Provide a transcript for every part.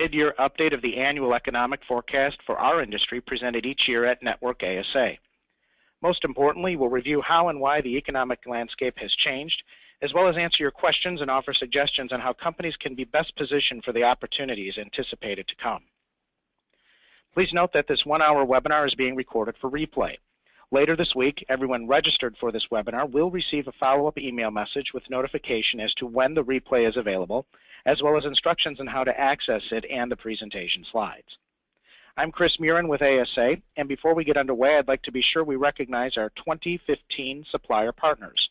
Mid-year update of the annual economic forecast for our industry presented each year at Network ASA. Most importantly, we'll review how and why the economic landscape has changed, as well as answer your questions and offer suggestions on how companies can be best positioned for the opportunities anticipated to come. Please note that this one-hour webinar is being recorded for replay. Later this week, everyone registered for this webinar will receive a follow-up email message with notification as to when the replay is available, as well as instructions on how to access it and the presentation slides. I'm Chris Murin with ASA, and before we get underway, I'd like to be sure we recognize our 2015 supplier partners,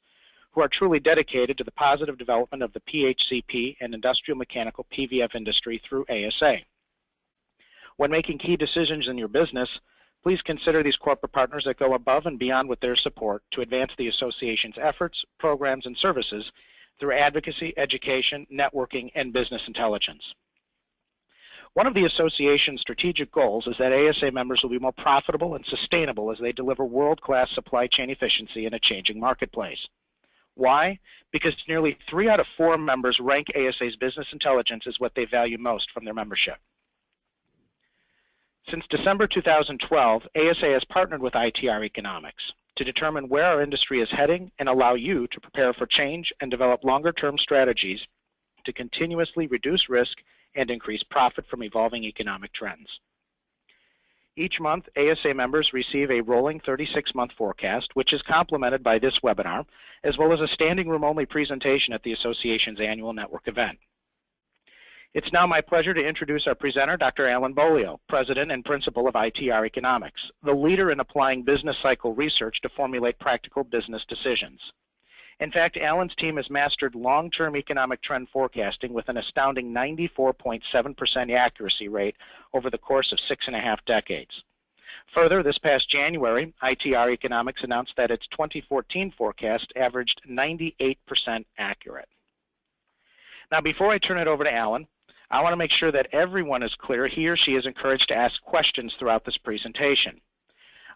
who are truly dedicated to the positive development of the PHCP and industrial mechanical PVF industry through ASA. When making key decisions in your business, please consider these corporate partners that go above and beyond with their support to advance the association's efforts, programs, and services through advocacy, education, networking, and business intelligence. One of the association's strategic goals is that ASA members will be more profitable and sustainable as they deliver world-class supply chain efficiency in a changing marketplace. Why? Because nearly 3 out of 4 members rank ASA's business intelligence as what they value most from their membership. Since December 2012, ASA has partnered with ITR Economics to determine where our industry is heading and allow you to prepare for change and develop longer-term strategies to continuously reduce risk and increase profit from evolving economic trends. Each month, ASA members receive a rolling 36-month forecast, which is complemented by this webinar, as well as a standing room-only presentation at the association's annual network event. It's now my pleasure to introduce our presenter, Dr. Alan Bolio, President and Principal of ITR Economics, the leader in applying business cycle research to formulate practical business decisions. In fact, Alan's team has mastered long-term economic trend forecasting with an astounding 94.7% accuracy rate over the course of 6.5 decades. Further, this past January, ITR Economics announced that its 2014 forecast averaged 98% accurate. Now, before I turn it over to Alan, I want to make sure that everyone is clear he or she is encouraged to ask questions throughout this presentation.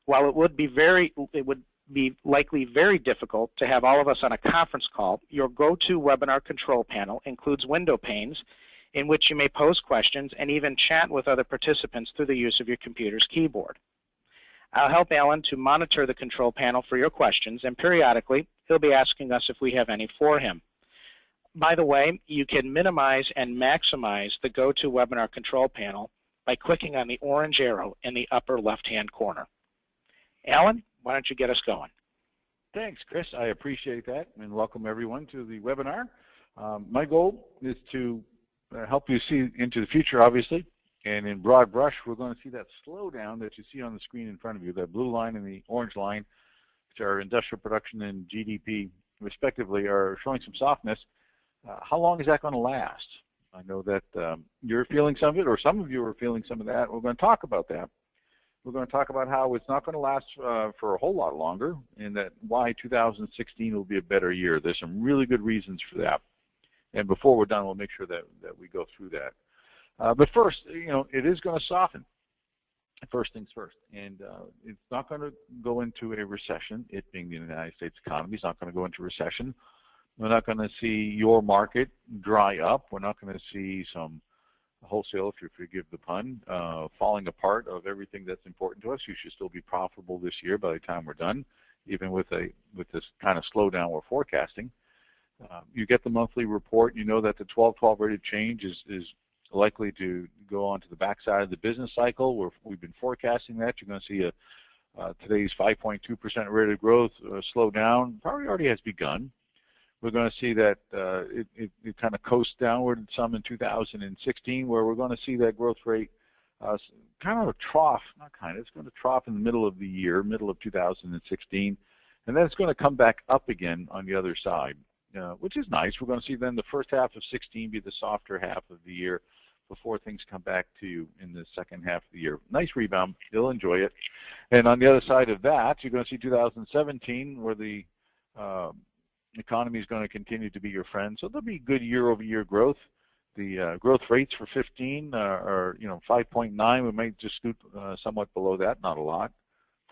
While it would be likely very difficult to have all of us on a conference call, your go-to webinar control panel includes window panes in which you may pose questions and even chat with other participants through the use of your computer's keyboard. I'll help Alan to monitor the control panel for your questions, and periodically he'll be asking us if we have any for him. By the way, you can minimize and maximize the GoToWebinar control panel by clicking on the orange arrow in the upper left-hand corner. Alan, why don't you get us going? Thanks, Chris. I appreciate that, and welcome everyone to the webinar. My goal is to help you see into the future, obviously, and in broad brush, we're going to see that slowdown that you see on the screen in front of you, that blue line and the orange line, which are industrial production and GDP, respectively, are showing some softness. How long is that going to last? I know that you're feeling some of it, or some of you are feeling some of that. We're going to talk about that. We're going to talk about how it's not going to last for a whole lot longer, and that why 2016 will be a better year. There's some really good reasons for that. And before we're done, we'll make sure that we go through that. But first, it is going to soften. First things first. And it's not going to go into a recession. It being the United States economy, it's not going to go into recession. We're not going to see your market dry up. We're not going to see some wholesale, if you forgive the pun, falling apart of everything that's important to us. You should still be profitable this year by the time we're done, even with this kind of slowdown we're forecasting. You get the monthly report. You know that the 12-12 rate of change is likely to go on to the backside of the business cycle. We've been forecasting that. You're going to see today's 5.2% rate of growth slow down. Probably already has begun. We're going to see that it kind of coasts downward some in 2016, where we're going to see that growth rate kind of a trough, not kind of, it's going to trough in the middle of the year, middle of 2016, and then it's going to come back up again on the other side, which is nice. We're going to see then the first half of 16 be the softer half of the year before things come back to you in the second half of the year. Nice rebound. You'll enjoy it. And on the other side of that, you're going to see 2017, where the economy is going to continue to be your friend. So there'll be good year-over-year growth. The growth rates for 15 are 5.9. We might just scoot somewhat below that, not a lot.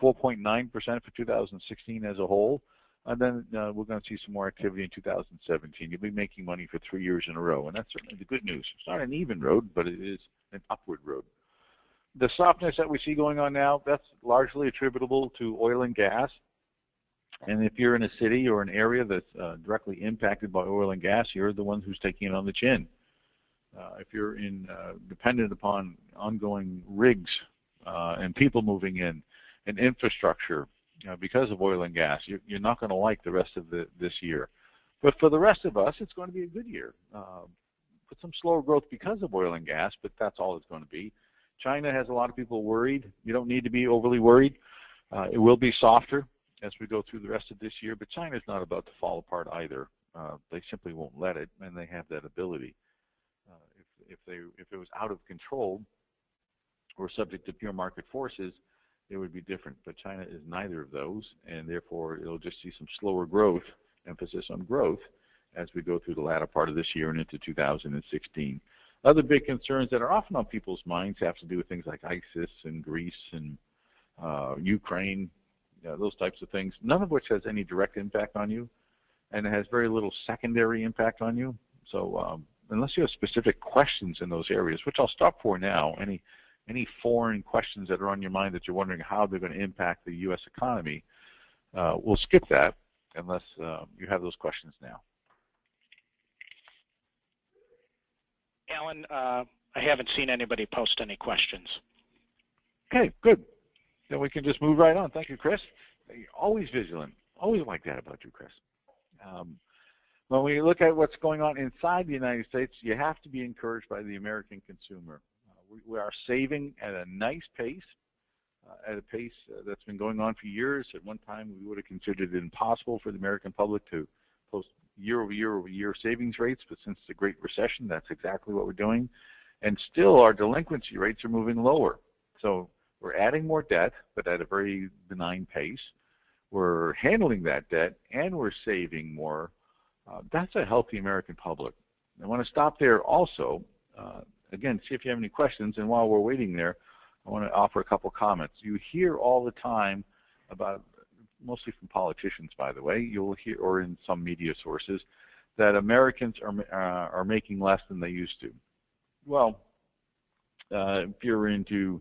4.9% for 2016 as a whole. Then we're going to see some more activity in 2017. You'll be making money for 3 years in a row, and that's certainly the good news. It's not an even road, but it is an upward road. The softness that we see going on now, that's largely attributable to oil and gas. And if you're in a city or an area that's directly impacted by oil and gas, you're the one who's taking it on the chin. If you're dependent upon ongoing rigs and people moving in and infrastructure because of oil and gas, you're not going to like the rest of this year. But for the rest of us, it's going to be a good year. With some slower growth because of oil and gas, but that's all it's going to be. China has a lot of people worried. You don't need to be overly worried. It will be softer as we go through the rest of this year, but China's not about to fall apart either. They simply won't let it, and they have that ability. If it was out of control or subject to pure market forces, it would be different. But China is neither of those, and therefore it'll just see some slower growth, emphasis on growth, as we go through the latter part of this year and into 2016. Other big concerns that are often on people's minds have to do with things like ISIS and Greece and Ukraine, those types of things, none of which has any direct impact on you, and it has very little secondary impact on you. So unless you have specific questions in those areas, which I'll stop for now, any foreign questions that are on your mind that you're wondering how they're going to impact the U.S. economy, we'll skip that unless you have those questions now. Alan, I haven't seen anybody post any questions. Okay, good. Then we can just move right on. Thank you, Chris. You're always vigilant. Always like that about you, Chris. When we look at what's going on inside the United States, you have to be encouraged by the American consumer. We are saving at a nice pace, at a pace that's been going on for years. At one time, we would have considered it impossible for the American public to post year-over-year savings rates, but since the Great Recession, that's exactly what we're doing. And still, our delinquency rates are moving lower. So we're adding more debt, but at a very benign pace. We're handling that debt, and we're saving more. That's a healthy American public. I want to stop there also. Again, see if you have any questions. And while we're waiting there, I want to offer a couple comments. You hear all the time about, mostly from politicians, by the way, you'll hear, or in some media sources, that Americans are making less than they used to. Well, if you're into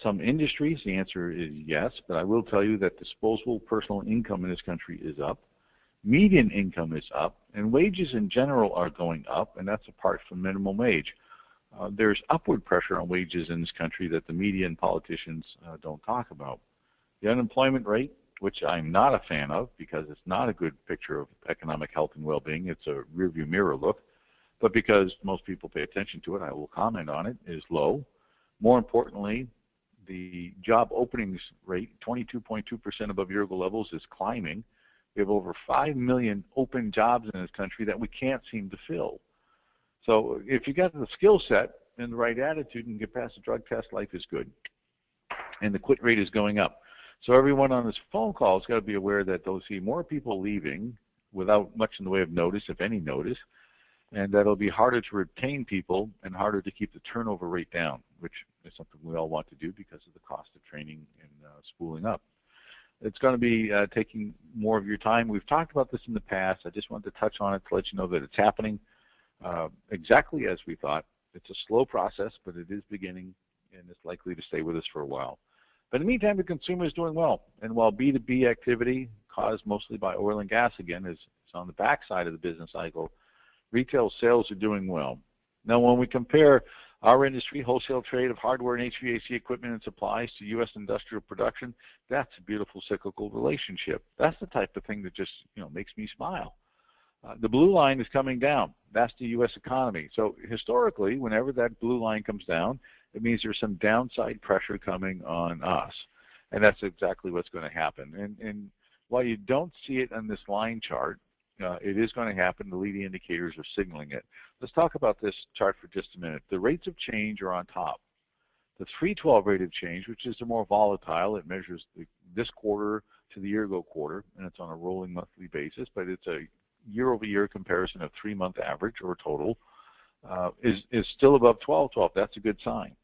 some industries, the answer is yes, but I will tell you that disposable personal income in this country is up. Median income is up, and wages in general are going up, and that's apart from minimum wage. There's upward pressure on wages in this country that the media and politicians don't talk about. The unemployment rate, which I'm not a fan of because it's not a good picture of economic health and well-being, it's a rearview mirror look, but because most people pay attention to it, I will comment on it, is low. More importantly, the job openings rate, 22.2% above year-ago levels, is climbing. We have over 5 million open jobs in this country that we can't seem to fill. So if you got the skill set and the right attitude and get past the drug test, life is good. And the quit rate is going up. So everyone on this phone call has got to be aware that they'll see more people leaving without much in the way of notice, if any notice, and that it'll be harder to retain people and harder to keep the turnover rate down, which is something we all want to do because of the cost of training and spooling up. It's going to be taking more of your time. We've talked about this in the past. I just wanted to touch on it to let you know that it's happening exactly as we thought. It's a slow process, but it is beginning, and it's likely to stay with us for a while. But in the meantime, the consumer is doing well. And while B2B activity, caused mostly by oil and gas again, is on the backside of the business cycle, retail sales are doing well. Now, when we compare our industry, wholesale trade of hardware and HVAC equipment and supplies, to U.S. industrial production, that's a beautiful cyclical relationship. That's the type of thing that just makes me smile. The blue line is coming down. That's the U.S. economy. So historically, whenever that blue line comes down, it means there's some downside pressure coming on us. And that's exactly what's going to happen. And while you don't see it on this line chart, it is going to happen. The leading indicators are signaling it. Let's talk about this chart for just a minute. The rates of change are on top. The 3/12 rate of change, which is the more volatile, it measures this quarter to the year-ago quarter, and it's on a rolling monthly basis, but it's a year-over-year comparison of 3-month average or total, is still above 12/12. That's a good sign.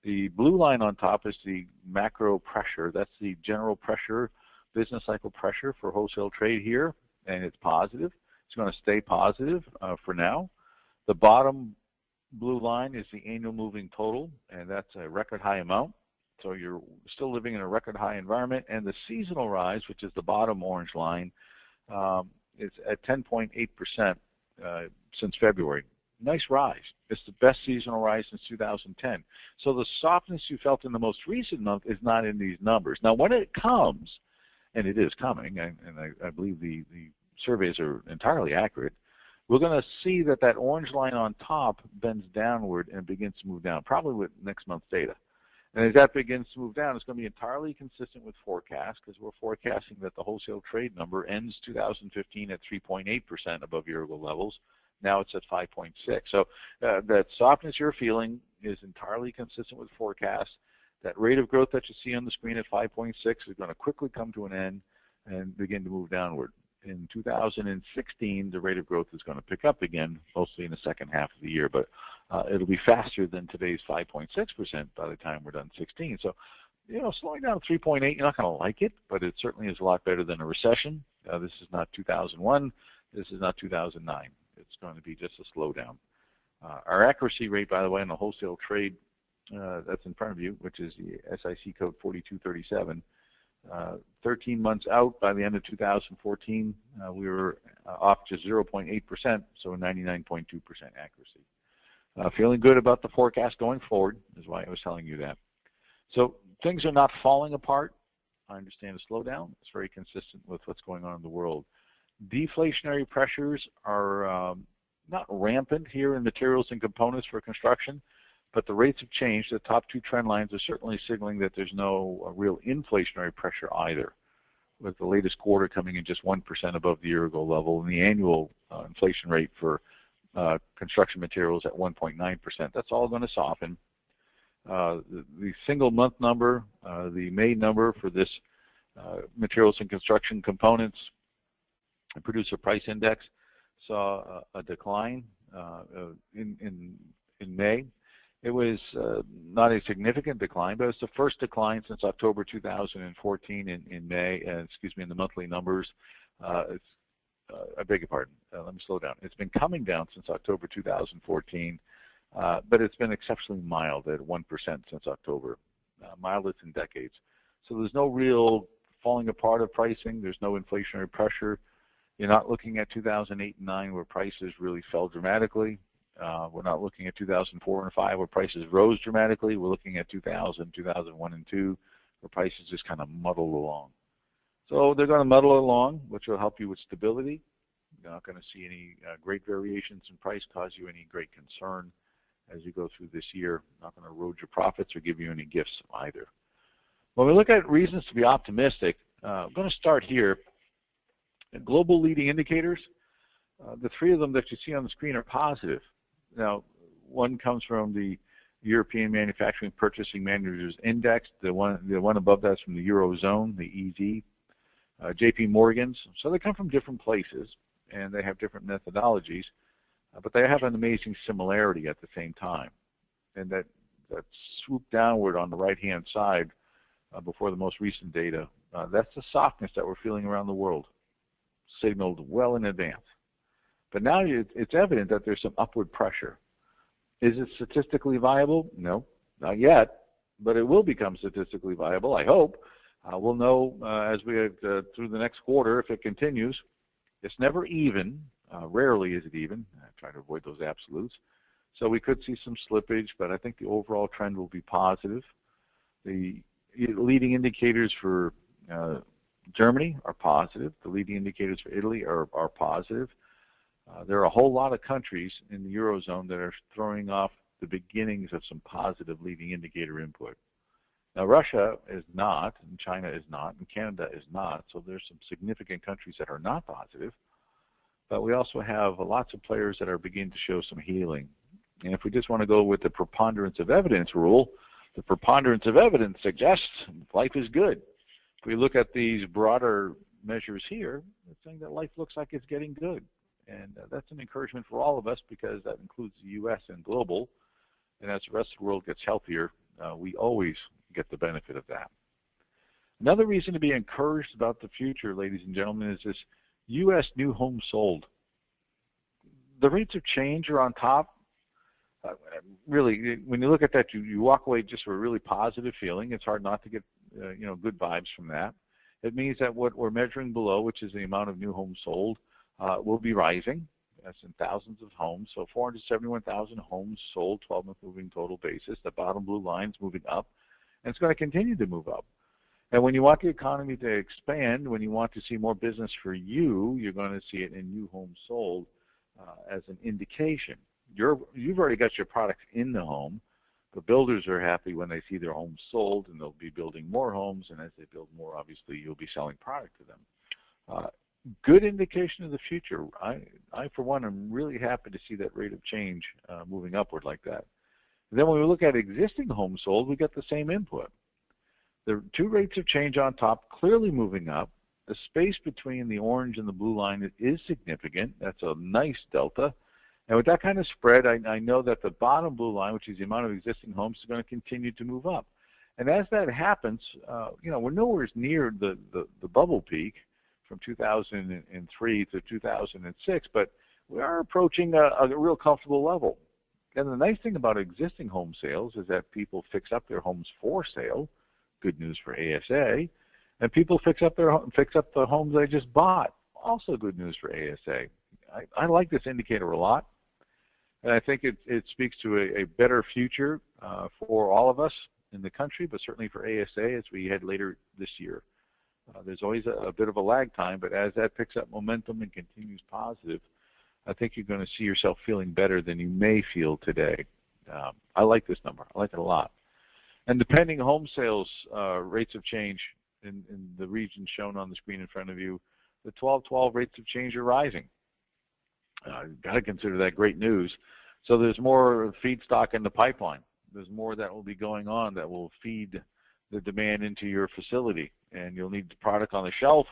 The blue line on top is the macro pressure. That's the general pressure business cycle pressure for wholesale trade here, and it's positive. It's going to stay positive for now. The bottom blue line is the annual moving total, and that's a record high amount. So you're still living in a record high environment. And the seasonal rise, which is the bottom orange line, is at 10.8% since February. Nice rise. It's the best seasonal rise since 2010. So the softness you felt in the most recent month is not in these numbers. Now, when it comes, and it is coming, and I believe the surveys are entirely accurate, we're going to see that that orange line on top bends downward and begins to move down, probably with next month's data. And as that begins to move down, it's going to be entirely consistent with forecast, because we're forecasting that the wholesale trade number ends 2015 at 3.8% above year-ago levels. Now it's at 5.6. So that softness you're feeling is entirely consistent with forecast. That rate of growth that you see on the screen at 5.6 is going to quickly come to an end and begin to move downward. In 2016, the rate of growth is going to pick up again, mostly in the second half of the year, but it'll be faster than today's 5.6% by the time we're done 16. So, slowing down to 3.8, you're not going to like it, but it certainly is a lot better than a recession. This is not 2001. This is not 2009. It's going to be just a slowdown. Our accuracy rate, by the way, in the wholesale trade that's in front of you, which is the SIC code 4237, 13 months out by the end of 2014, we were off just 0.8%, so 99.2% accuracy. Feeling good about the forecast going forward is why I was telling you that. So things are not falling apart. I understand a slowdown. It's very consistent with what's going on in the world. Deflationary pressures are not rampant here in materials and components for construction, but the rates have changed. The top two trend lines are certainly signaling that there's no real inflationary pressure either, with the latest quarter coming in just 1% above the year-ago level, and the annual inflation rate for construction materials at 1.9%. That's all going to soften. The single month number, the May number for this materials and construction components producer price index, saw a decline in May. It was not a significant decline, but it's the first decline since October 2014 in May, in the monthly numbers. I beg your pardon, let me slow down. It's been coming down since October 2014, but it's been exceptionally mild at 1% since October, mildest in decades. So there's no real falling apart of pricing. There's no inflationary pressure. You're not looking at 2008 and 9 where prices really fell dramatically. We're not looking at 2004 and 5 where prices rose dramatically. We're looking at 2000, 2001, and 2 where prices just kind of muddled along. So they're going to muddle along, which will help you with stability. You're not going to see any great variations in price cause you any great concern as you go through this year. Not going to erode your profits or give you any gifts either. When we look at reasons to be optimistic, I'm going to start here. Global leading indicators, the three of them that you see on the screen are positive. Now, one comes from the European Manufacturing Purchasing Managers Index. The one above that's from the Eurozone, the EZ. JP Morgan's. So they come from different places, and they have different methodologies, but they have an amazing similarity at the same time. And that swoop downward on the right-hand side before the most recent data, that's the softness that we're feeling around the world, signaled well in advance. But now it's evident that there's some upward pressure. Is it statistically viable? No, not yet, but it will become statistically viable, I hope. We'll know as we get through the next quarter if it continues. It's never even. Rarely is it even. I try to avoid those absolutes. So we could see some slippage, but I think the overall trend will be positive. The leading indicators for Germany are positive. The leading indicators for Italy are positive. There are a whole lot of countries in the Eurozone that are throwing off the beginnings of some positive leading indicator input. Now, Russia is not, and China is not, and Canada is not, so there's some significant countries that are not positive. But we also have lots of players that are beginning to show some healing. And if we just want to go with the preponderance of evidence rule, the preponderance of evidence suggests life is good. If we look at these broader measures here, it's saying that life looks like it's getting good. And that's an encouragement for all of us because that includes the U.S. and global. And as the rest of the world gets healthier, we always get the benefit of that. Another reason to be encouraged about the future, ladies and gentlemen, is this U.S. new homes sold. The rates of change are on top. Really, when you look at that, you walk away just with a really positive feeling. It's hard not to get good vibes from that. It means that what we're measuring below, which is the amount of new homes sold, will be rising. That's in thousands of homes. So 471,000 homes sold, 12-month moving total basis. The bottom blue line's moving up, and it's going to continue to move up. And when you want the economy to expand, when you want to see more business for you, you're going to see it in new homes sold as an indication. You've already got your product in the home. The builders are happy when they see their homes sold, and they'll be building more homes, and as they build more, obviously, you'll be selling product to them. Good indication of the future. I, for one, am really happy to see that rate of change moving upward like that. Then when we look at existing homes sold, we get the same input. The two rates of change on top clearly moving up. The space between the orange and the blue line is significant. That's a nice delta. And with that kind of spread, I know that the bottom blue line, which is the amount of existing homes, is going to continue to move up. And as that happens, we're nowhere near the bubble peak from 2003 to 2006, but we are approaching a real comfortable level. And the nice thing about existing home sales is that people fix up their homes for sale. Good news for ASA. And people fix up the homes they just bought. Also good news for ASA. I like this indicator a lot. And I think it speaks to a better future for all of us in the country, but certainly for ASA as we head later this year. There's always a bit of a lag time, but as that picks up momentum and continues positive, I think you're going to see yourself feeling better than you may feel today. I like this number. I like it a lot. And the pending home sales rates of change in the region shown on the screen in front of you, the 12/12 rates of change are rising. You've got to consider that great news. So there's more feedstock in the pipeline. There's more that will be going on that will feed the demand into your facility. And you'll need the product on the shelf.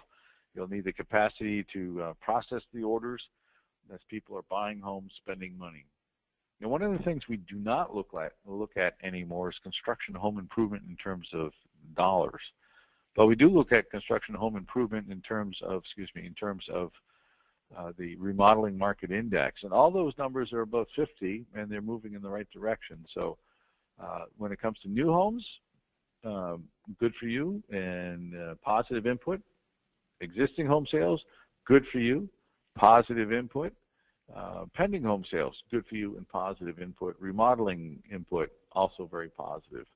You'll need the capacity to process the orders as people are buying homes, spending money. Now, one of the things we do not look at anymore is construction home improvement in terms of dollars. But we do look at construction home improvement in terms of the remodeling market index. And all those numbers are above 50, and they're moving in the right direction. So when it comes to new homes, good for you and positive input. Existing home sales, good for you, positive input. Pending home sales, good for you and positive input. Remodeling input, also very positive.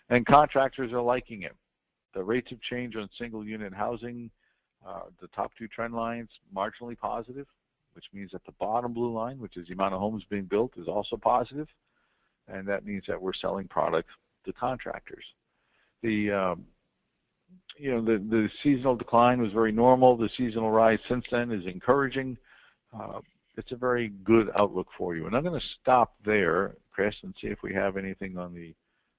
And contractors are liking it. The rates of change on single unit housing, the top two trend lines, marginally positive, which means that the bottom blue line, which is the amount of homes being built, is also positive. And that means that we're selling product to contractors. The seasonal decline was very normal. The seasonal rise since then is encouraging. It's a very good outlook for you. And I'm going to stop there, Chris, and see if we have anything on the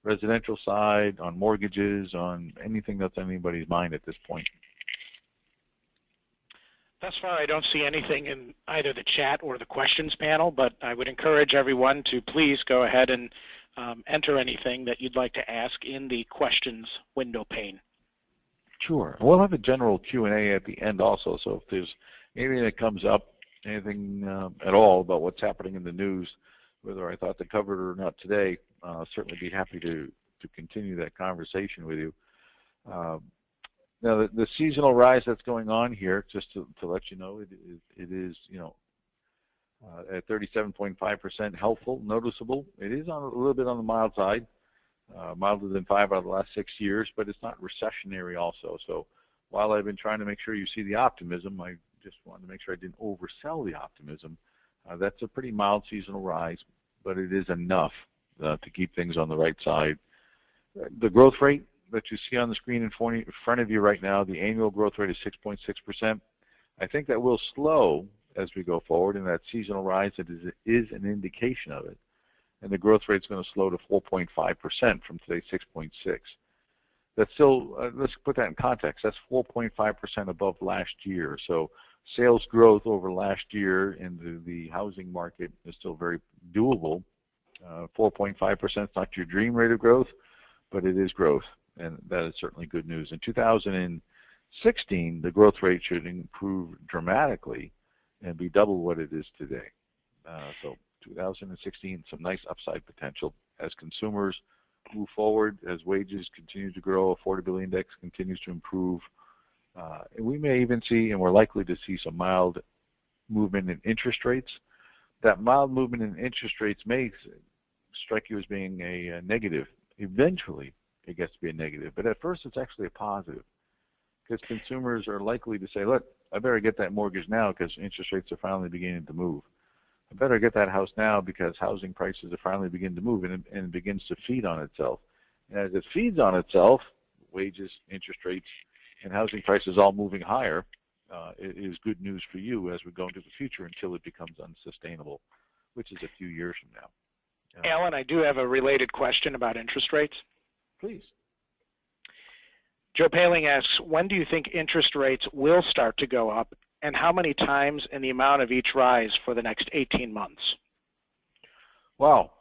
residential side, on mortgages, on anything that's on anybody's mind at this point. Thus far, I don't see anything in either the chat or the questions panel, but I would encourage everyone to please go ahead and enter anything that you'd like to ask in the questions window pane. Sure. We'll have a general Q&A at the end also, so if there's anything that comes up, anything at all about what's happening in the news, whether I thought to cover it or not today, I'll certainly be happy to continue that conversation with you. Now, the seasonal rise that's going on here, just to let you know, it is at 37.5% helpful, noticeable. It is on a little bit on the mild side, milder than 5 out of the last 6 years, but it's not recessionary also. So while I've been trying to make sure you see the optimism, I just wanted to make sure I didn't oversell the optimism. That's a pretty mild seasonal rise, but it is enough to keep things on the right side. The growth rate that you see on the screen in front of you right now, the annual growth rate is 6.6%. I think that will slow as we go forward, and that seasonal rise is an indication of it. And the growth rate is going to slow to 4.5% from today's 6.6. That's still, let's put that in context, that's 4.5% above last year. So sales growth over last year in the housing market is still very doable. 4.5% is not your dream rate of growth, but it is growth. and that is certainly good news. In 2016, the growth rate should improve dramatically and be double what it is today. So 2016, some nice upside potential as consumers move forward, as wages continue to grow, affordability index continues to improve. And we may even see, and we're likely to see, some mild movement in interest rates. That mild movement in interest rates may strike you as being a negative. Eventually, it gets to be a negative, but at first it's actually a positive, because consumers are likely to say, look, I better get that mortgage now because interest rates are finally beginning to move. I better get that house now because housing prices are finally beginning to move, and it begins to feed on itself. And as it feeds on itself, wages, interest rates, and housing prices all moving higher, it is good news for you as we go into the future until it becomes unsustainable, which is a few years from now. Alan, I do have a related question about interest rates. Please. Joe Paling asks, when do you think interest rates will start to go up, and how many times and the amount of each rise for the next 18 months? Wow,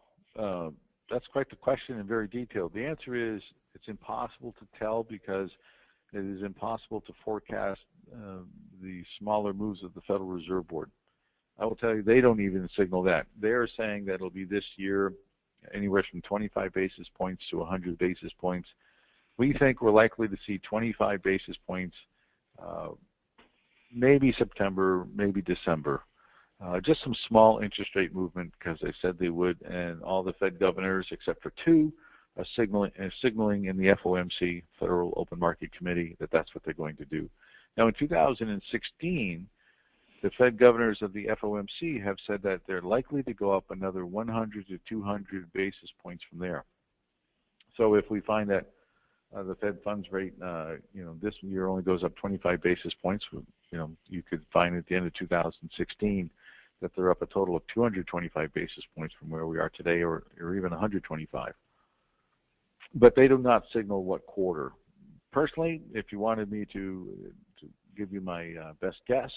that's quite the question and very detailed. The answer is it's impossible to tell, because it is impossible to forecast the smaller moves of the Federal Reserve Board. I will tell you, they don't even signal that. They're saying that it'll be this year anywhere from 25 basis points to 100 basis points. We think we're likely to see 25 basis points, maybe September, maybe December. Just some small interest rate movement, because they said they would, and all the Fed governors, except for two, are signaling in the FOMC, Federal Open Market Committee, that that's what they're going to do. Now, in 2016, the Fed governors of the FOMC have said that they're likely to go up another 100 to 200 basis points from there. So if we find that the Fed funds rate, this year only goes up 25 basis points, you could find at the end of 2016 that they're up a total of 225 basis points from where we are today, or even 125. But they do not signal what quarter. Personally, if you wanted me to give you my best guess,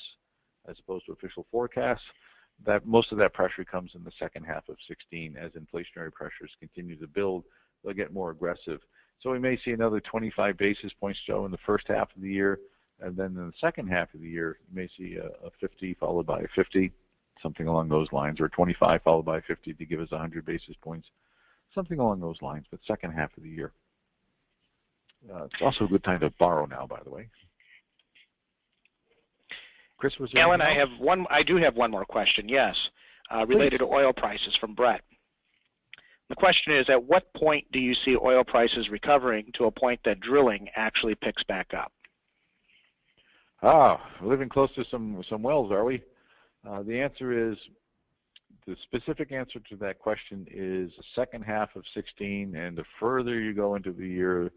as opposed to official forecasts, that most of that pressure comes in the second half of 16 as inflationary pressures continue to build. They'll get more aggressive. So we may see another 25 basis points, Joe, in the first half of the year, and then in the second half of the year, you may see a 50 followed by a 50, something along those lines, or 25 followed by 50 to give us 100 basis points, something along those lines, but second half of the year. It's also a good time to borrow now, by the way. Chris, was there Alan, I do have one more question, yes, related to oil prices from Brett. The question is, at what point do you see oil prices recovering to a point that drilling actually picks back up? We're living close to some wells, are we? The answer is, the specific answer to that question is the second half of 16, and the further you go into the year,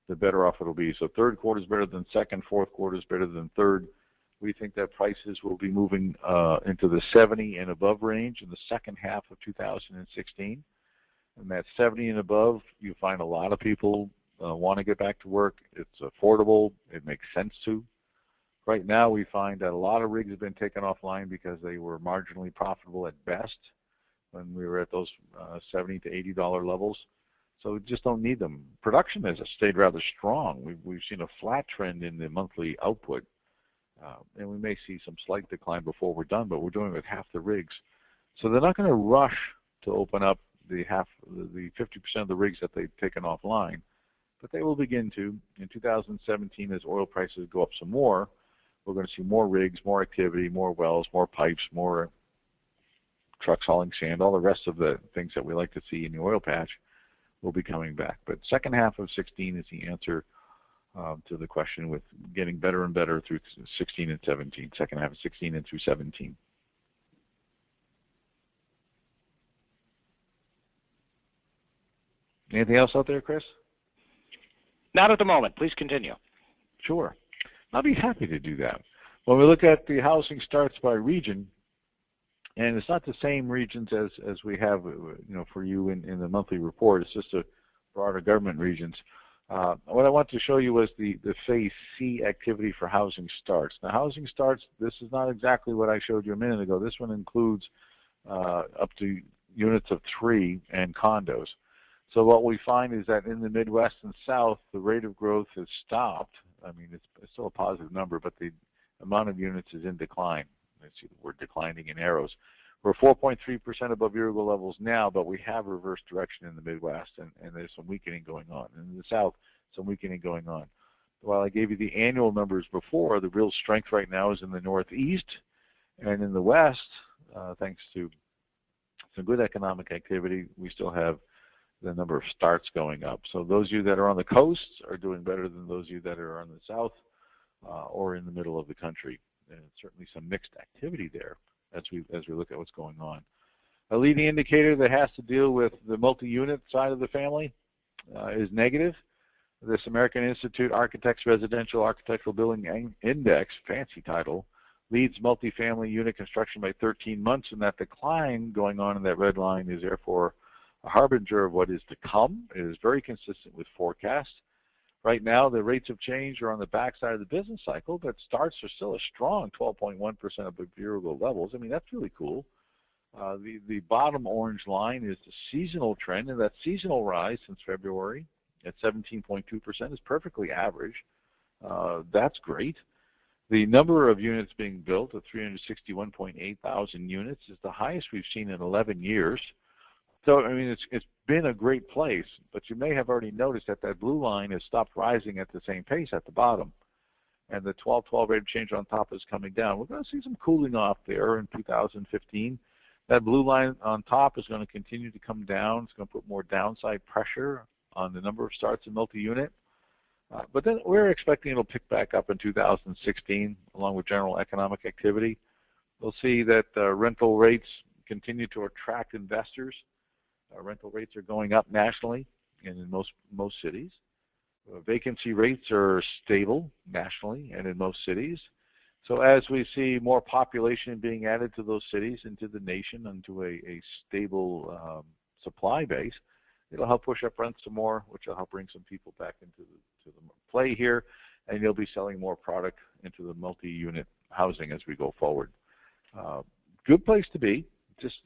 the better off it'll be. So third quarter is better than second, fourth quarter is better than third. We think that prices will be moving into the 70 and above range in the second half of 2016. And that 70 and above, you find a lot of people want to get back to work. It's affordable. It makes sense to. Right now, we find that a lot of rigs have been taken offline because they were marginally profitable at best when we were at those $70 to $80 levels. So we just don't need them. Production has stayed rather strong. We've seen a flat trend in the monthly output. And we may see some slight decline before we're done, but we're doing it with half the rigs. So they're not going to rush to open up the 50% of the rigs that they've taken offline, but they will begin to. In 2017, as oil prices go up some more, we're going to see more rigs, more activity, more wells, more pipes, more trucks hauling sand, all the rest of the things that we like to see in the oil patch will be coming back. But second half of 16 is the answer to the question, with getting better and better through 16 and 17, second half of 16 and through 17. Anything else out there, Chris? Not at the moment. Please continue. Sure. I'll be happy to do that. When we look at the housing starts by region, and it's not the same regions as we have for you in the monthly report, it's just a broader government regions. What I want to show you was the Phase C activity for housing starts. Now, housing starts, this is not exactly what I showed you a minute ago. This one includes up to units of 3 and condos. So what we find is that in the Midwest and South, the rate of growth has stopped. I mean, it's still a positive number, but the amount of units is in decline. I see the word declining in arrows. We're 4.3% above year-ago levels now, but we have reversed direction in the Midwest, and there's some weakening going on. And in the South, some weakening going on. While I gave you the annual numbers before, the real strength right now is in the Northeast and in the West, thanks to some good economic activity. We still have the number of starts going up. So those of you that are on the coast are doing better than those of you that are on the south or in the middle of the country. And certainly some mixed activity there as we look at what's going on. A leading indicator that has to deal with the multi-unit side of the family is negative. This American Institute Architects Residential Architectural Building Index, fancy title, leads multifamily unit construction by 13 months, and that decline going on in that red line is therefore a harbinger of what is to come. It is very consistent with forecasts. Right now, the rates of change are on the backside of the business cycle, but starts are still a strong 12.1% above year-ago levels. I mean, that's really cool. The bottom orange line is the seasonal trend, and that seasonal rise since February at 17.2% is perfectly average. That's great. The number of units being built of 361.8 thousand units is the highest we've seen in 11 years. So, I mean, it's been a great place, but you may have already noticed that that blue line has stopped rising at the same pace at the bottom. And the 12-12 rate of change on top is coming down. We're going to see some cooling off there in 2015. That blue line on top is going to continue to come down. It's going to put more downside pressure on the number of starts in multi-unit. But then we're expecting it'll pick back up in 2016 along with general economic activity. We'll see that rental rates continue to attract investors. Rental rates are going up nationally and in most cities. Vacancy rates are stable nationally and in most cities. So as we see more population being added to those cities and to the nation and to a stable supply base, it'll help push up rents some more, which will help bring some people back into the play here, and you'll be selling more product into the multi-unit housing as we go forward. Good place to be. Just,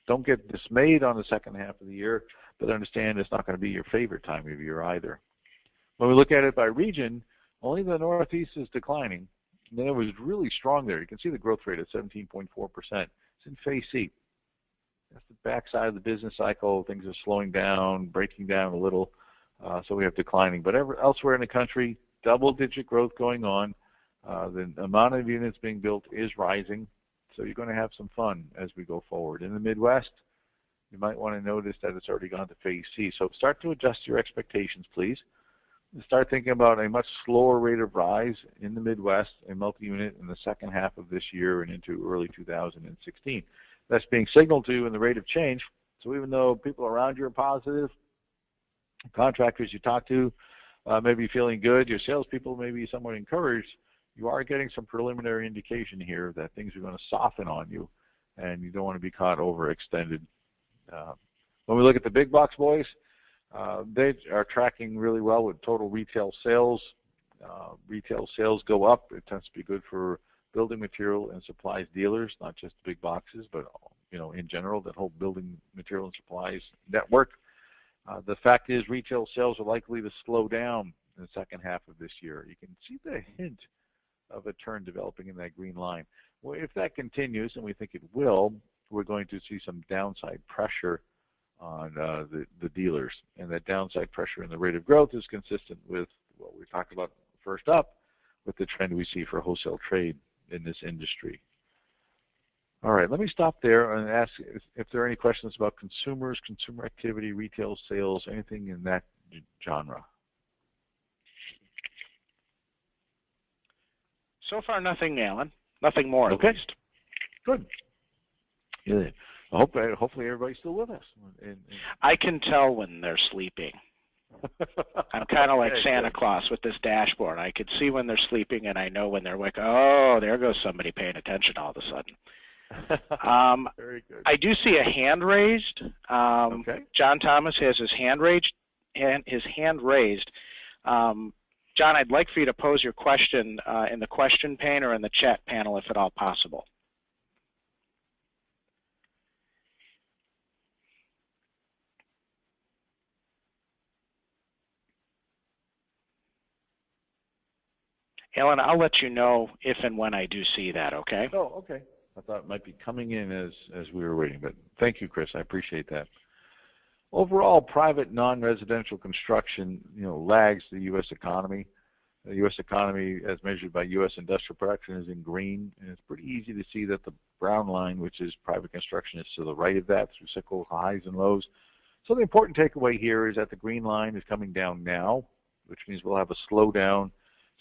don't get dismayed on the second half of the year, but understand it's not going to be your favorite time of year either. When we look at it by region, only the Northeast is declining. And then it was really strong there. You can see the growth rate at 17.4%. It's in phase C. That's the backside of the business cycle. Things are slowing down, breaking down a little, so we have declining. But elsewhere in the country, double-digit growth going on. The amount of units being built is rising, so you're going to have some fun as we go forward. In the Midwest, you might want to notice that it's already gone to phase C. So start to adjust your expectations, please. Start thinking about a much slower rate of rise in the Midwest and multi-unit in the second half of this year and into early 2016. That's being signaled to you in the rate of change. So even though people around you are positive, contractors you talk to may be feeling good, your salespeople may be somewhat encouraged, you are getting some preliminary indication here that things are going to soften on you, and you don't want to be caught overextended. When we look at the big box boys, they are tracking really well with total retail sales. Retail sales go up. It tends to be good for building material and supplies dealers, not just big boxes, but in general, that whole building material and supplies network. The fact is retail sales are likely to slow down in the second half of this year. You can see the hint of a turn developing in that green line. Well, if that continues, and we think it will, we're going to see some downside pressure on the dealers. And that downside pressure in the rate of growth is consistent with what we talked about first up, with the trend we see for wholesale trade in this industry. All right, let me stop there and ask if there are any questions about consumers, consumer activity, retail sales, anything in that genre. So far, nothing, Alan. Nothing more, okay. At least. Good. Yeah. Hopefully everybody's still with us. I can tell when they're sleeping. I'm kind of like Santa Claus with this dashboard. I can see when they're sleeping, and I know when they're awake. Oh, there goes somebody paying attention all of a sudden. Very good. I do see a hand raised. Okay. John Thomas has his hand raised. John, I'd like for you to pose your question in the question pane or in the chat panel, if at all possible. Alan, I'll let you know if and when I do see that, okay? Oh, okay. I thought it might be coming in as we were waiting, but thank you, Chris. I appreciate that. Overall, private non-residential construction, lags the U.S. economy. The U.S. economy, as measured by U.S. industrial production, is in green, and it's pretty easy to see that the brown line, which is private construction, is to the right of that through cyclical highs and lows. So the important takeaway here is that the green line is coming down now, which means we'll have a slowdown,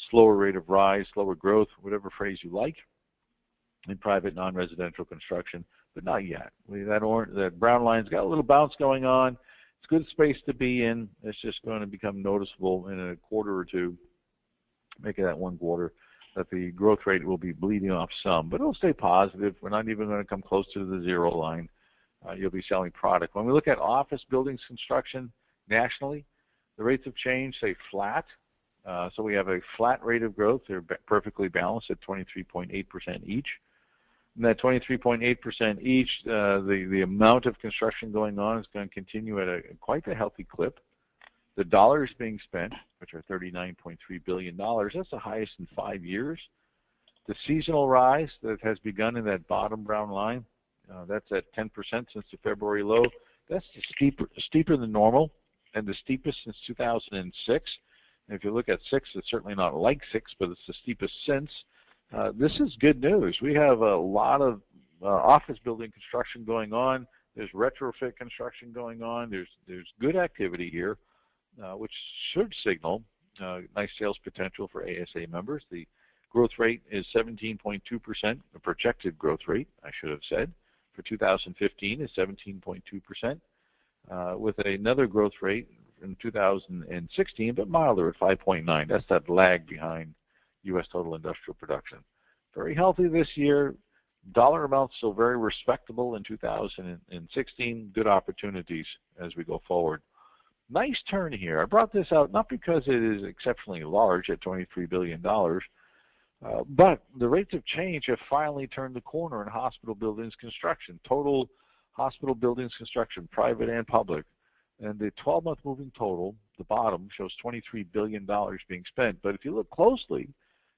slower rate of rise, slower growth, whatever phrase you like, in private non-residential construction, but not yet. That brown line's got a little bounce going on. It's a good space to be in. It's just going to become noticeable in a quarter or two, make it that one quarter, that the growth rate will be bleeding off some, but it'll stay positive. We're not even going to come close to the zero line. You'll be selling product. When we look at office buildings construction nationally, the rates of change say flat. So we have a flat rate of growth. They're perfectly balanced at 23.8% each. And that 23.8% each, the amount of construction going on is going to continue at quite a healthy clip. The dollars being spent, which are $39.3 billion, that's the highest in 5 years. The seasonal rise that has begun in that bottom brown line, that's at 10% since the February low. That's steeper than normal, and the steepest since 2006. And if you look at 6, it's certainly not like 6, but it's the steepest since. This is good news. We have a lot of office building construction going on. There's retrofit construction going on. There's good activity here, which should signal nice sales potential for ASA members. The growth rate is 17.2%, the projected growth rate, I should have said, for 2015 is 17.2%, with another growth rate in 2016, but milder at 5.9. That's that lag behind U.S. total industrial production. Very healthy this year. Dollar amounts still very respectable in 2016. Good opportunities as we go forward. Nice turn here. I brought this out not because it is exceptionally large at $23 billion, but the rates of change have finally turned the corner in hospital buildings construction. Total hospital buildings construction, private and public. And the 12-month moving total, the bottom, shows $23 billion being spent. But if you look closely,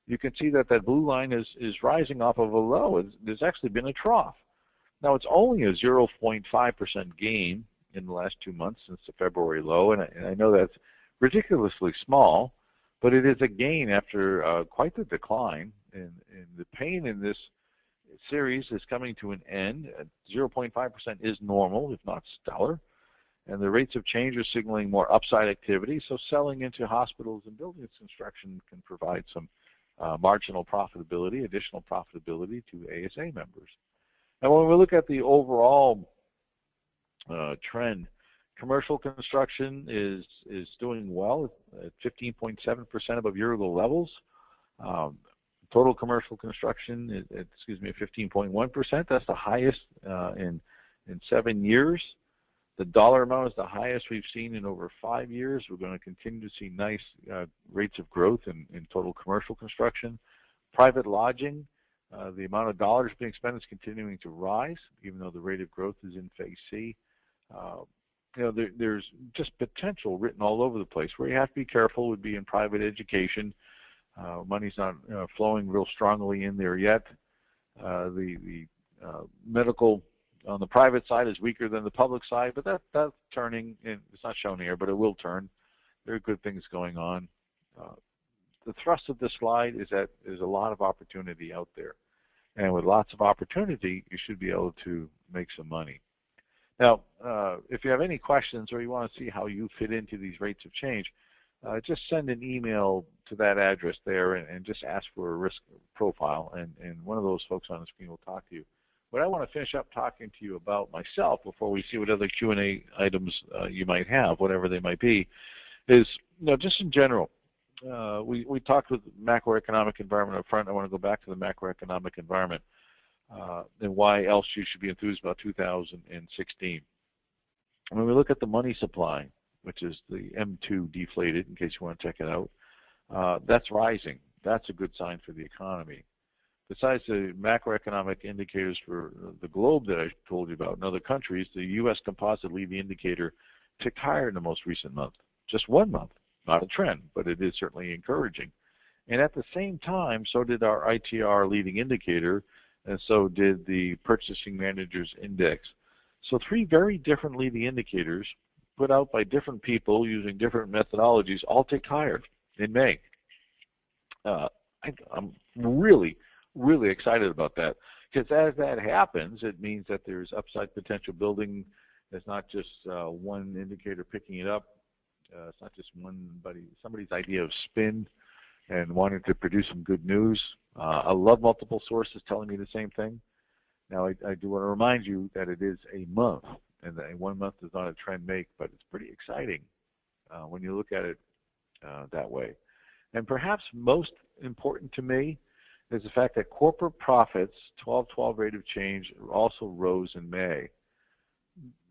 you can see that that blue line is rising off of a low. There's actually been a trough. Now, it's only a 0.5% gain in the last 2 months since the February low, and I know that's ridiculously small, but it is a gain after quite the decline. And the pain in this series is coming to an end. 0.5% is normal, if not stellar. And the rates of change are signaling more upside activity, so selling into hospitals and buildings construction can provide some marginal profitability, additional profitability to ASA members. And when we look at the overall trend, commercial construction is doing well at 15.7% above year-ago levels. Total commercial construction at 15.1%. That's the highest in 7 years. The dollar amount is the highest we've seen in over 5 years. We're going to continue to see nice rates of growth in total commercial construction. Private lodging, the amount of dollars being spent is continuing to rise, even though the rate of growth is in phase C. There's just potential written all over the place. Where you have to be careful would be in private education. Money's not flowing real strongly in there yet. The medical on the private side is weaker than the public side, but that's turning. And it's not shown here, but it will turn. There are good things going on. The thrust of this slide is that there's a lot of opportunity out there. And with lots of opportunity, you should be able to make some money. Now, if you have any questions or you want to see how you fit into these rates of change, just send an email to that address there and just ask for a risk profile, and one of those folks on the screen will talk to you. What I want to finish up talking to you about myself before we see what other Q&A items you might have, whatever they might be, is just in general. We talked with macroeconomic environment up front. I want to go back to the macroeconomic environment and why else you should be enthused about 2016. When we look at the money supply, which is the M2 deflated, in case you want to check it out, that's rising. That's a good sign for the economy. Besides the macroeconomic indicators for the globe that I told you about in other countries, the U.S. composite leading indicator ticked higher in the most recent month. Just 1 month. Not a trend, but it is certainly encouraging. And at the same time, so did our ITR leading indicator, and so did the Purchasing Managers Index. So three very different leading indicators put out by different people using different methodologies all ticked higher in May. I'm really, really excited about that, because as that happens, it means that there's upside potential building. It's not just one indicator picking it up. It's not just somebody's idea of spin and wanting to produce some good news. I love multiple sources telling me the same thing. Now, I do want to remind you that it is a month, and that 1 month is not a trend make, but it's pretty exciting when you look at it that way. And perhaps most important to me is the fact that corporate profits, 12/12 rate of change, also rose in May.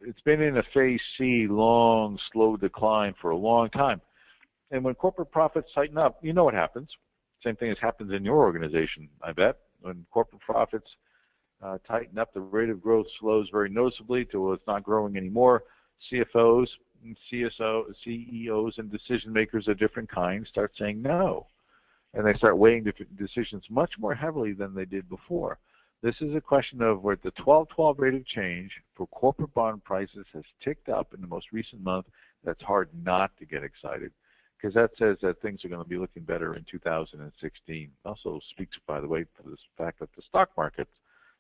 It's been in a phase C, long, slow decline for a long time. And when corporate profits tighten up, you know what happens. Same thing as happens in your organization, I bet. When corporate profits tighten up, the rate of growth slows very noticeably till it's not growing anymore. CFOs, CEOs, and decision makers of different kinds start saying no. And they start weighing decisions much more heavily than they did before. This is a question of where the 12/12 rate of change for corporate bond prices has ticked up in the most recent month. That's hard not to get excited, because that says that things are going to be looking better in 2016. Also speaks, by the way, to the fact that the stock market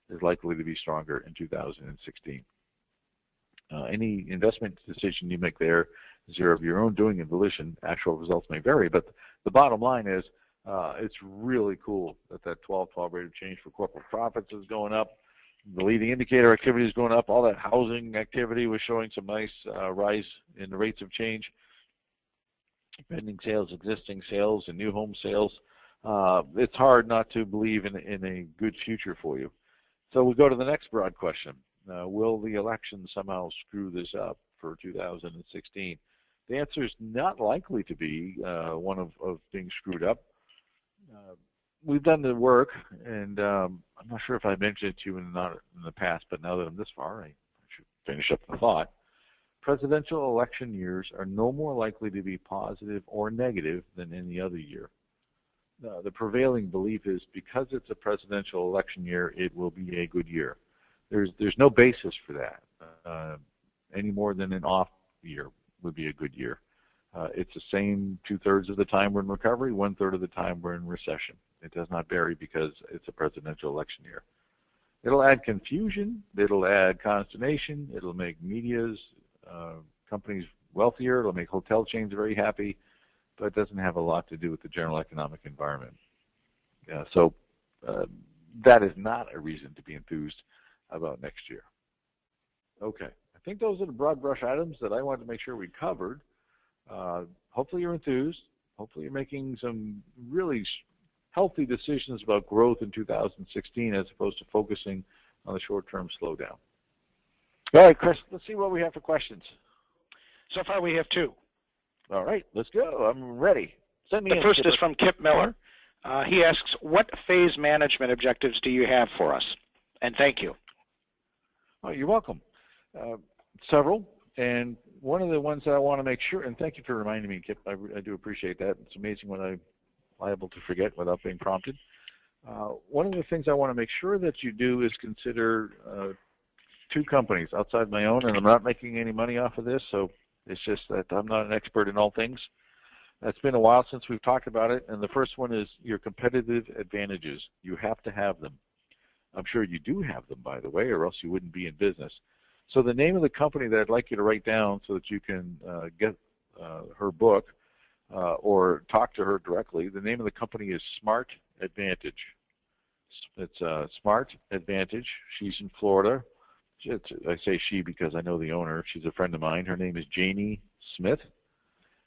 is likely to be stronger in 2016. Any investment decision you make there is of your own doing and volition. Actual results may vary, but the bottom line is it's really cool that that 12/12 rate of change for corporate profits is going up. The leading indicator activity is going up. All that housing activity was showing some nice rise in the rates of change. Pending sales, existing sales, and new home sales. It's hard not to believe in a good future for you. So we go to the next broad question. Will the election somehow screw this up for 2016? The answer is not likely to be one of being screwed up. We've done the work, and I'm not sure if I mentioned it to you in the past, but now that I'm this far, I should finish up the thought. Presidential election years are no more likely to be positive or negative than any other year. The prevailing belief is because it's a presidential election year, it will be a good year. There's no basis for that, any more than an off year would be a good year. It's the same 2/3 of the time we're in recovery, 1/3 of the time we're in recession. It does not vary because it's a presidential election year. It'll add confusion. It'll add consternation. It'll make media's companies wealthier. It'll make hotel chains very happy, but it doesn't have a lot to do with the general economic environment. So that is not a reason to be enthused about next year. Okay, I think those are the broad brush items that I wanted to make sure we covered. Hopefully you're enthused. Hopefully you're making some really healthy decisions about growth in 2016 as opposed to focusing on the short-term slowdown. All right, Chris, let's see what we have for questions. So far we have two. All right, let's go. I'm ready. Send me the first is from Kip Miller. He asks, what phase management objectives do you have for us? And thank you. Oh, you're welcome. Several. And one of the ones that I want to make sure, and thank you for reminding me, Kip, I do appreciate that. It's amazing when I'm liable to forget without being prompted. One of the things I want to make sure that you do is consider two companies outside my own, and I'm not making any money off of this, so it's just that I'm not an expert in all things. It's been a while since we've talked about it, and the first one is your competitive advantages. You have to have them. I'm sure you do have them, by the way, or else you wouldn't be in business. So the name of the company that I'd like you to write down so that you can get her book or talk to her directly, the name of the company is Smart Advantage. It's Smart Advantage. She's in Florida. I say she because I know the owner. She's a friend of mine. Her name is Janie Smith.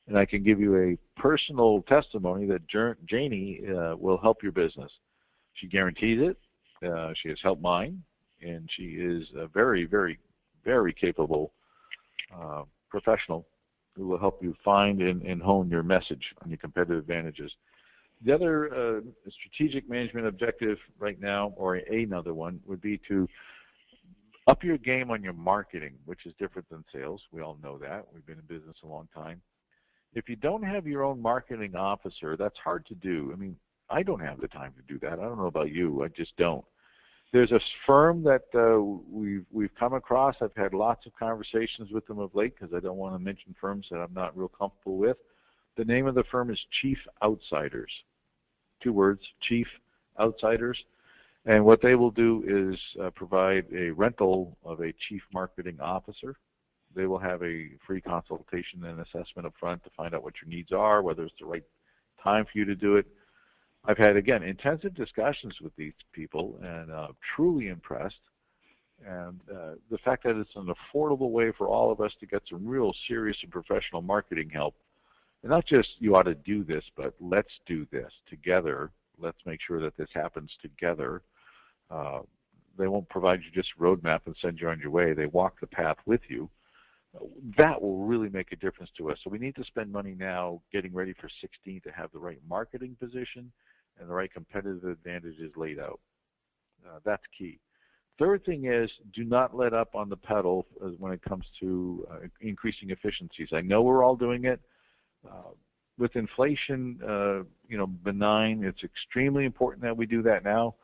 And I can give you a personal testimony that Janie will help your business. She guarantees it. She has helped mine. And she is a very, very, very capable professional who will help you find and hone your message on your competitive advantages. The other strategic management objective right now, or another one, would be to up your game on your marketing, which is different than sales. We all know that. We've been in business a long time. If you don't have your own marketing officer, that's hard to do. I mean, I don't have the time to do that. I don't know about you. I just don't. There's a firm that we've come across. I've had lots of conversations with them of late because I don't want to mention firms that I'm not real comfortable with. The name of the firm is Chief Outsiders. 2 words, Chief Outsiders. And what they will do is provide a rental of a chief marketing officer. They will have a free consultation and assessment up front to find out what your needs are, whether it's the right time for you to do it. I've had, again, intensive discussions with these people and truly impressed. And the fact that it's an affordable way for all of us to get some real serious and professional marketing help. And not just you ought to do this, but let's do this together. Let's make sure that this happens together. They won't provide you just a roadmap and send you on your way. They walk the path with you. That will really make a difference to us. So we need to spend money now getting ready for 16 to have the right marketing position and the right competitive advantages laid out. That's key. Third thing is, do not let up on the pedal when it comes to increasing efficiencies. I know we're all doing it. With inflation, benign, it's extremely important that we do that now.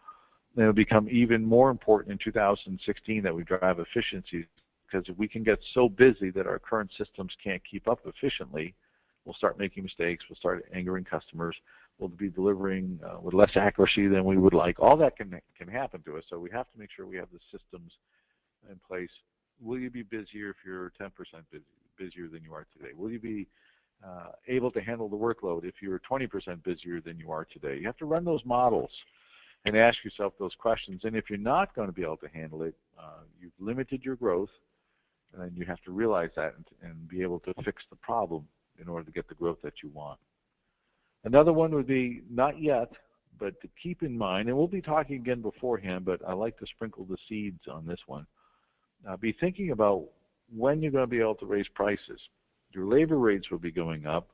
And it'll become even more important in 2016 that we drive efficiencies, because if we can get so busy that our current systems can't keep up efficiently, we'll start making mistakes, we'll start angering customers, we'll be delivering with less accuracy than we would like. All that can happen to us, so we have to make sure we have the systems in place. Will you be busier if you're 10% busier than you are today? Will you be able to handle the workload if you're 20% busier than you are today? You have to run those models and ask yourself those questions. And if you're not going to be able to handle it, you've limited your growth, and you have to realize that and be able to fix the problem in order to get the growth that you want. Another one would be, not yet, but to keep in mind, and we'll be talking again beforehand, but I like to sprinkle the seeds on this one. Be thinking about when you're going to be able to raise prices. Your labor rates will be going up.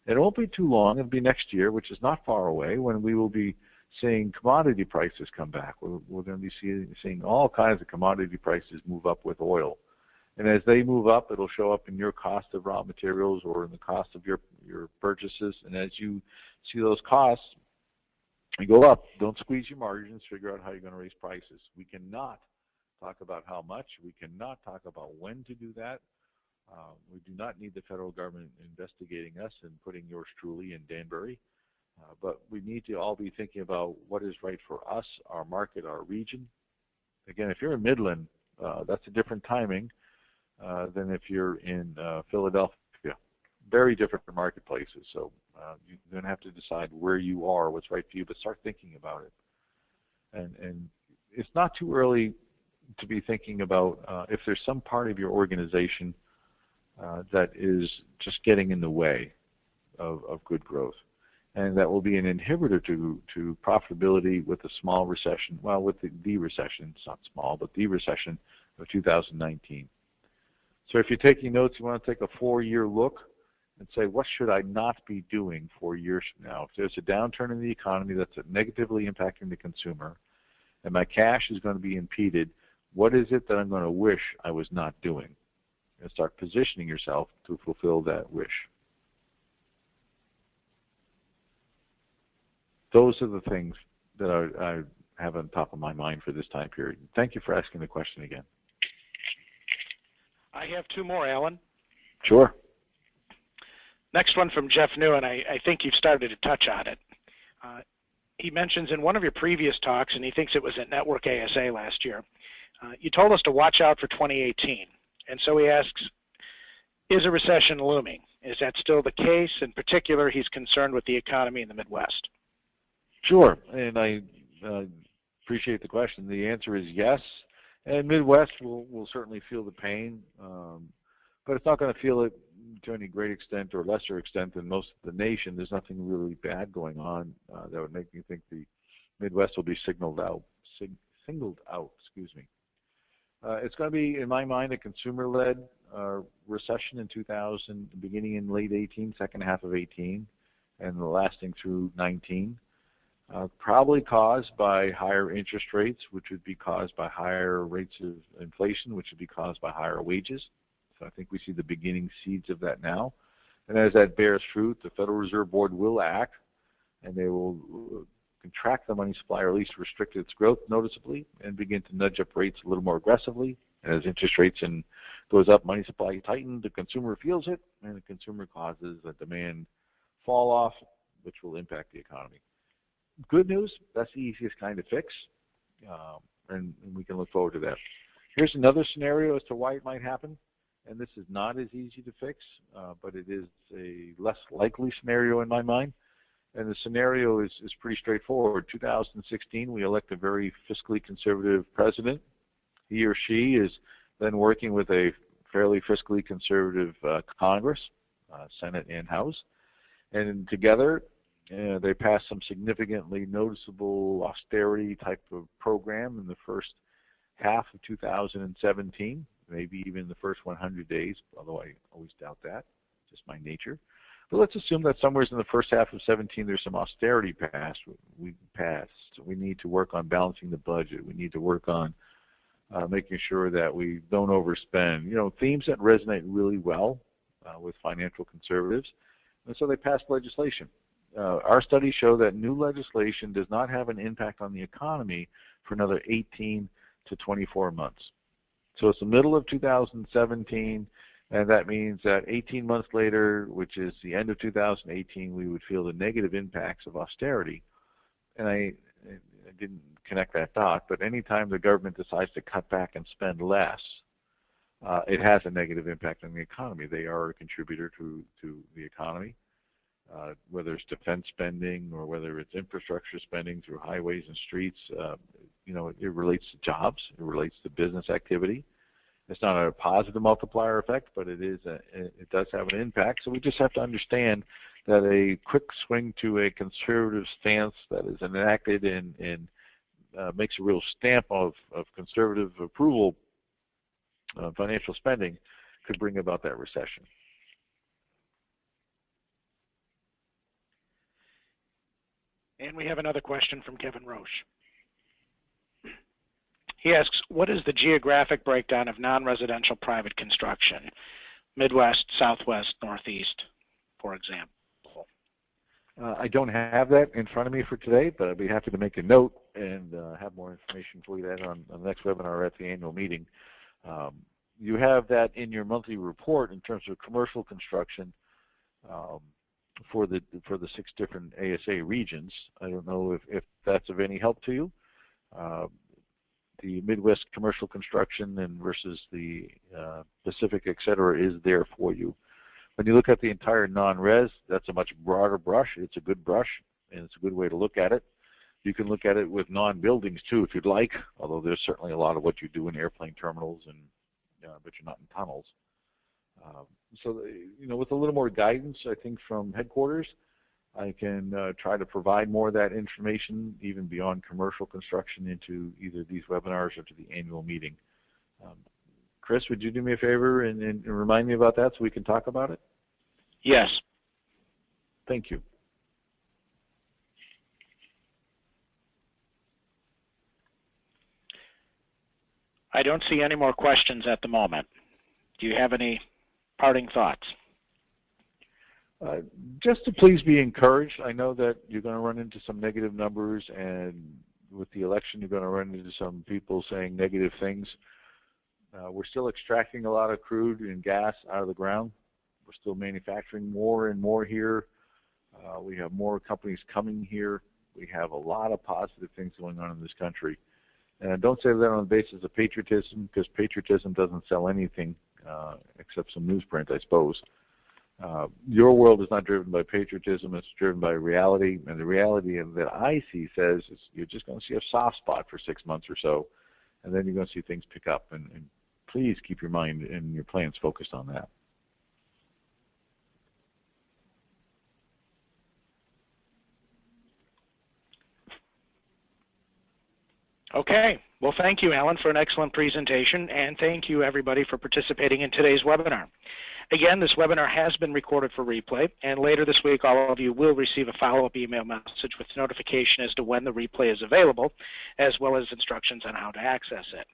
It won't be too long. It'll be next year, which is not far away, when we will be seeing commodity prices come back. We're going to be seeing all kinds of commodity prices move up with oil. And as they move up, it'll show up in your cost of raw materials or in the cost of your purchases. And as you see those costs go up, don't squeeze your margins. Figure out how you're going to raise prices. We cannot talk about how much. We cannot talk about when to do that. We do not need the federal government investigating us and putting yours truly in Danbury. But we need to all be thinking about what is right for us, our market, our region. Again, if you're in Midland, that's a different timing than if you're in Philadelphia. Very different marketplaces. So you're going to have to decide where you are, what's right for you, but start thinking about it. And it's not too early to be thinking about if there's some part of your organization that is just getting in the way of good growth. And that will be an inhibitor to profitability with a small recession, well, with the recession, it's not small, but the recession of 2019. So if you're taking notes, you want to take a 4-year look and say, what should I not be doing 4 years from now? If there's a downturn in the economy that's negatively impacting the consumer, and my cash is going to be impeded, what is it that I'm going to wish I was not doing? And start positioning yourself to fulfill that wish. Those are the things that I have on top of my mind for this time period. Thank you for asking the question again. I have 2 more, Alan. Sure. Next one from Jeff New, and I think you've started to touch on it. He mentions in one of your previous talks, and he thinks it was at Network ASA last year, you told us to watch out for 2018. And so he asks, is a recession looming? Is that still the case? In particular, he's concerned with the economy in the Midwest. Sure, and I appreciate the question. The answer is yes, and Midwest will certainly feel the pain, but it's not going to feel it to any great extent or lesser extent than most of the nation. There's nothing really bad going on that would make me think the Midwest will be singled out. Excuse me. It's going to be, in my mind, a consumer-led recession in 2000, beginning in late 18, second half of 18, and lasting through 19. Probably caused by higher interest rates, which would be caused by higher rates of inflation, which would be caused by higher wages. So I think we see the beginning seeds of that now. And as that bears fruit, the Federal Reserve Board will act, and they will contract the money supply, or at least restrict its growth noticeably, and begin to nudge up rates a little more aggressively. And as interest rates goes up, money supply tightens, the consumer feels it, and the consumer causes a demand fall off, which will impact the economy. Good news, that's the easiest kind of fix, and we can look forward to that. Here's another scenario as to why it might happen, and this is not as easy to fix, but it is a less likely scenario in my mind. And the scenario is pretty straightforward. 2016, we elect a very fiscally conservative president. He or she is then working with a fairly fiscally conservative Congress, Senate and House. And together, they pass some significantly noticeable austerity type of program in the first half of 2017, maybe even the first 100 days, although I always doubt that, just my nature. But let's assume that somewhere in the first half of 17 there's some austerity passed. We need to work on balancing the budget. We need to work on making sure that we don't overspend. You know, themes that resonate really well with financial conservatives. And so they passed legislation. Our studies show that new legislation does not have an impact on the economy for another 18 to 24 months. So it's the middle of 2017, and that means that 18 months later, which is the end of 2018, we would feel the negative impacts of austerity. And I didn't connect that dot, but anytime the government decides to cut back and spend less, it has a negative impact on the economy. They are a contributor to the economy, whether it's defense spending or whether it's infrastructure spending through highways and streets. You know, it relates to jobs. It relates to business activity. It's not a positive multiplier effect, but it does have an impact. So we just have to understand that a quick swing to a conservative stance that is enacted and makes a real stamp of conservative approval of financial spending could bring about that recession. And we have another question from Kevin Roche. He asks, what is the geographic breakdown of non-residential private construction? Midwest, Southwest, Northeast, for example. I don't have that in front of me for today, but I'd be happy to make a note and have more information for you that on the next webinar at the annual meeting. You have that in your monthly report in terms of commercial construction for the 6 different ASA regions. I don't know if that's of any help to you. The Midwest commercial construction and versus the Pacific, et cetera, is there for you. When you look at the entire non-res, that's a much broader brush. It's a good brush, and it's a good way to look at it. You can look at it with non-buildings too, if you'd like. Although there's certainly a lot of what you do in airplane terminals, and but you're not in tunnels. So, you know, with a little more guidance, I think from headquarters, I can try to provide more of that information, even beyond commercial construction, into either these webinars or to the annual meeting. Chris, would you do me a favor and remind me about that so we can talk about it? Yes. Thank you. I don't see any more questions at the moment. Do you have any parting thoughts? Just to please be encouraged. I know that you're going to run into some negative numbers, and with the election you're going to run into some people saying negative things. We're still extracting a lot of crude and gas out of the ground. We're still manufacturing more and more here. We have more companies coming here. We have a lot of positive things going on in this country. And don't say that on the basis of patriotism, because patriotism doesn't sell anything except some newsprint, I suppose. Your world is not driven by patriotism, it's driven by reality, and the reality that I see says is you're just going to see a soft spot for 6 months or so, and then you're going to see things pick up, and please keep your mind and your plans focused on that. Okay. Well, thank you, Alan, for an excellent presentation, and thank you, everybody, for participating in today's webinar. Again, this webinar has been recorded for replay, and later this week, all of you will receive a follow-up email message with notification as to when the replay is available, as well as instructions on how to access it.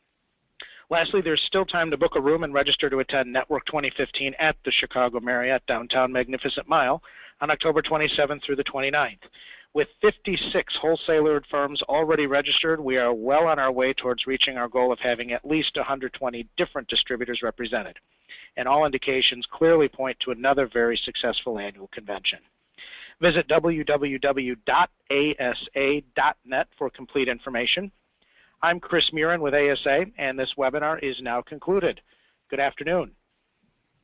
Lastly, there's still time to book a room and register to attend Network 2015 at the Chicago Marriott Downtown Magnificent Mile on October 27th through the 29th. With 56 wholesaler firms already registered, we are well on our way towards reaching our goal of having at least 120 different distributors represented. And all indications clearly point to another very successful annual convention. Visit www.asa.net for complete information. I'm Chris Murin with ASA, and this webinar is now concluded. Good afternoon.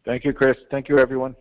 Thank you, Chris. Thank you, everyone.